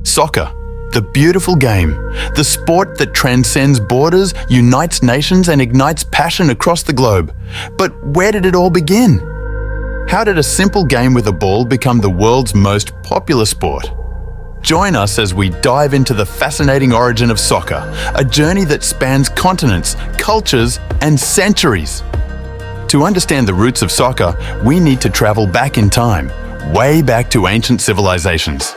Soccer, the beautiful game, the sport that transcends borders, unites nations and ignites passion across the globe. But where did it all begin? How did a simple game with a ball become the world's most popular sport? Join us as we dive into the fascinating origin of soccer, a journey that spans continents, cultures, and centuries. To understand the roots of soccer, we need to travel back in time, way back to ancient civilizations.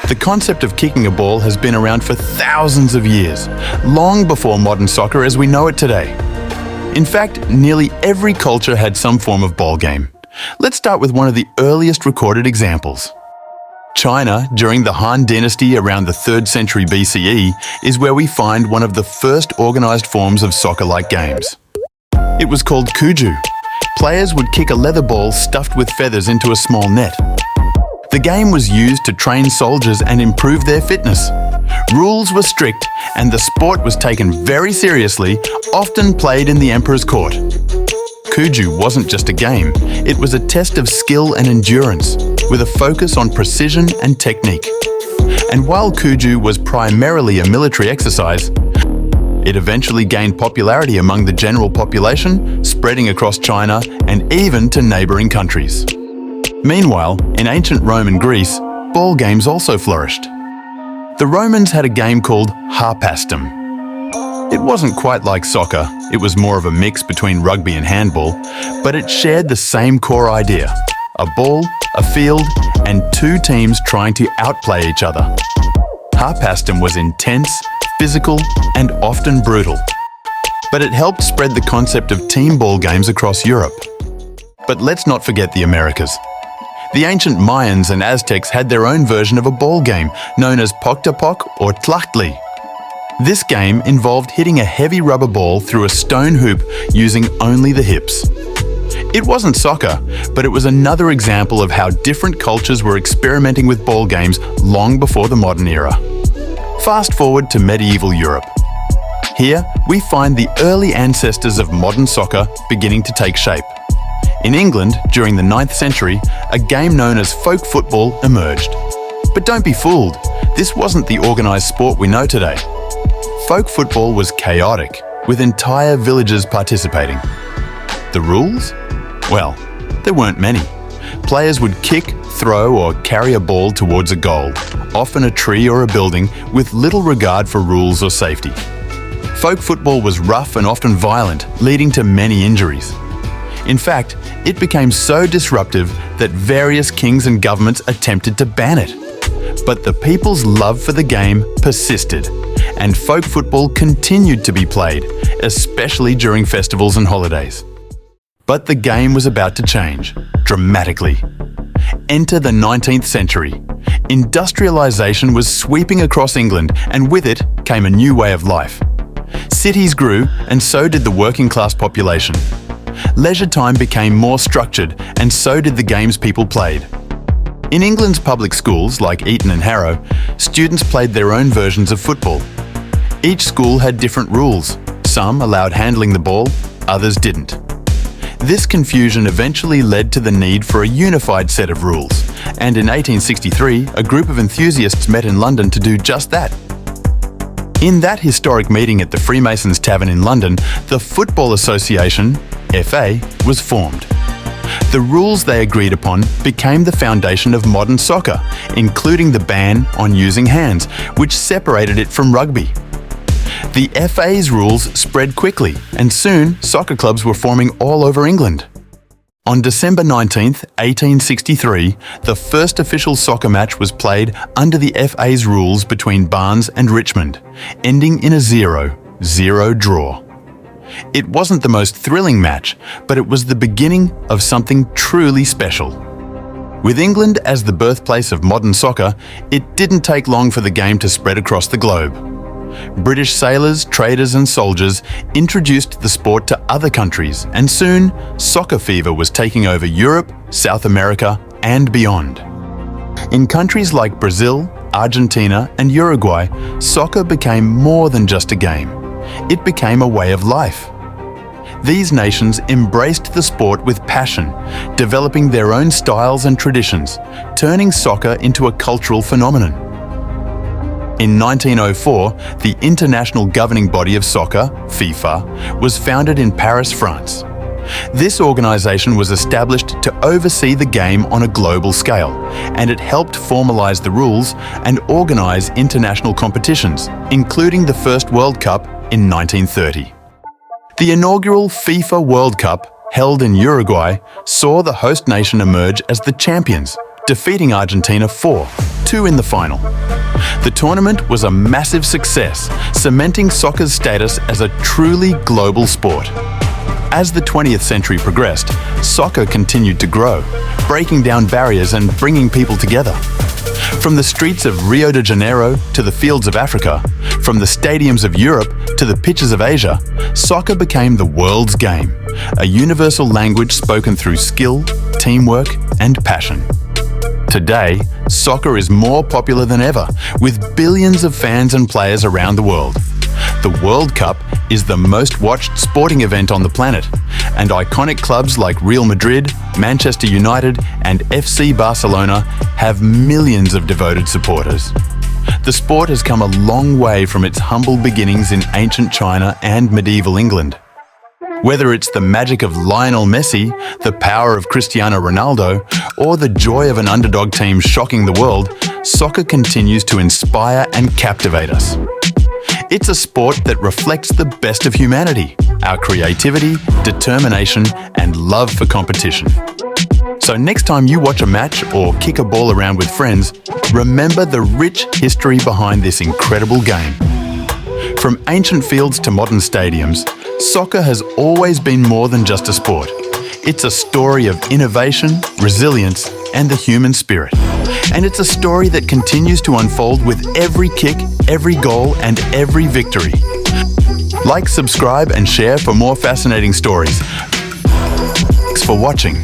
The concept of kicking a ball has been around for thousands of years, long before modern soccer as we know it today. In fact, nearly every culture had some form of ball game. Let's start with one of the earliest recorded examples. China, during the Han Dynasty around the 3rd century BCE, is where we find one of the first organized forms of soccer-like games. It was called Cuju. Players would kick a leather ball stuffed with feathers into a small net. The game was used to train soldiers and improve their fitness. Rules were strict, and the sport was taken very seriously, often played in the emperor's court. Cuju wasn't just a game, it was a test of skill and endurance, with a focus on precision and technique. And while Cuju was primarily a military exercise, it eventually gained popularity among the general population, spreading across China and even to neighbouring countries. Meanwhile, in ancient Rome and Greece, ball games also flourished. The Romans had a game called harpastum. It wasn't quite like soccer, it was more of a mix between rugby and handball, but it shared the same core idea: a ball, a field, and two teams trying to outplay each other. Harpastum was intense, physical, and often brutal. But it helped spread the concept of team ball games across Europe. But let's not forget the Americas. The ancient Mayans and Aztecs had their own version of a ball game known as Poctapoc or Tlachtli. This game involved hitting a heavy rubber ball through a stone hoop using only the hips. It wasn't soccer, but it was another example of how different cultures were experimenting with ball games long before the modern era. Fast forward to medieval Europe. Here, we find the early ancestors of modern soccer beginning to take shape. In England, during the 9th century, a game known as folk football emerged. But don't be fooled, this wasn't the organised sport we know today. Folk football was chaotic, with entire villages participating. The rules? Well, there weren't many. Players would kick, throw, or carry a ball towards a goal, often a tree or a building, with little regard for rules or safety. Folk football was rough and often violent, leading to many injuries. In fact, it became so disruptive that various kings and governments attempted to ban it. But the people's love for the game persisted, and folk football continued to be played, especially during festivals and holidays. But the game was about to change, dramatically. Enter the 19th century. Industrialisation was sweeping across England, and with it came a new way of life. Cities grew, and so did the working class population. Leisure time became more structured, and so did the games people played. In England's public schools, like Eton and Harrow, students played their own versions of football. Each school had different rules. Some allowed handling the ball, others didn't. This confusion eventually led to the need for a unified set of rules, and in 1863, a group of enthusiasts met in London to do just that. In that historic meeting at the Freemasons Tavern in London, the Football Association, FA, was formed. The rules they agreed upon became the foundation of modern soccer, including the ban on using hands, which separated it from rugby. The FA's rules spread quickly, and soon soccer clubs were forming all over England. On December 19, 1863, the first official soccer match was played under the FA's rules between Barnes and Richmond, ending in a 0-0 draw. It wasn't the most thrilling match, but it was the beginning of something truly special. With England as the birthplace of modern soccer, it didn't take long for the game to spread across the globe. British sailors, traders and soldiers introduced the sport to other countries, and soon soccer fever was taking over Europe, South America and beyond. In countries like Brazil, Argentina and Uruguay, soccer became more than just a game. It became a way of life. These nations embraced the sport with passion, developing their own styles and traditions, turning soccer into a cultural phenomenon. In 1904, the international governing body of soccer, FIFA, was founded in Paris, France. This organisation was established to oversee the game on a global scale, and it helped formalise the rules and organise international competitions, including the first World Cup in 1930. The inaugural FIFA World Cup, held in Uruguay, saw the host nation emerge as the champions, defeating Argentina 4-2 in the final. The tournament was a massive success, cementing soccer's status as a truly global sport. As the 20th century progressed, soccer continued to grow, breaking down barriers and bringing people together. From the streets of Rio de Janeiro to the fields of Africa, from the stadiums of Europe to the pitches of Asia, soccer became the world's game, a universal language spoken through skill, teamwork, and passion. Today, soccer is more popular than ever, with billions of fans and players around the world. The World Cup is the most watched sporting event on the planet, and iconic clubs like Real Madrid, Manchester United, and FC Barcelona have millions of devoted supporters. The sport has come a long way from its humble beginnings in ancient China and medieval England. Whether it's the magic of Lionel Messi, the power of Cristiano Ronaldo, or the joy of an underdog team shocking the world, soccer continues to inspire and captivate us. It's a sport that reflects the best of humanity, our creativity, determination, and love for competition. So next time you watch a match or kick a ball around with friends, remember the rich history behind this incredible game. From ancient fields to modern stadiums, soccer has always been more than just a sport. It's a story of innovation, resilience, and the human spirit. And it's a story that continues to unfold with every kick, every goal, and every victory. Like, subscribe, and share for more fascinating stories. Thanks for watching.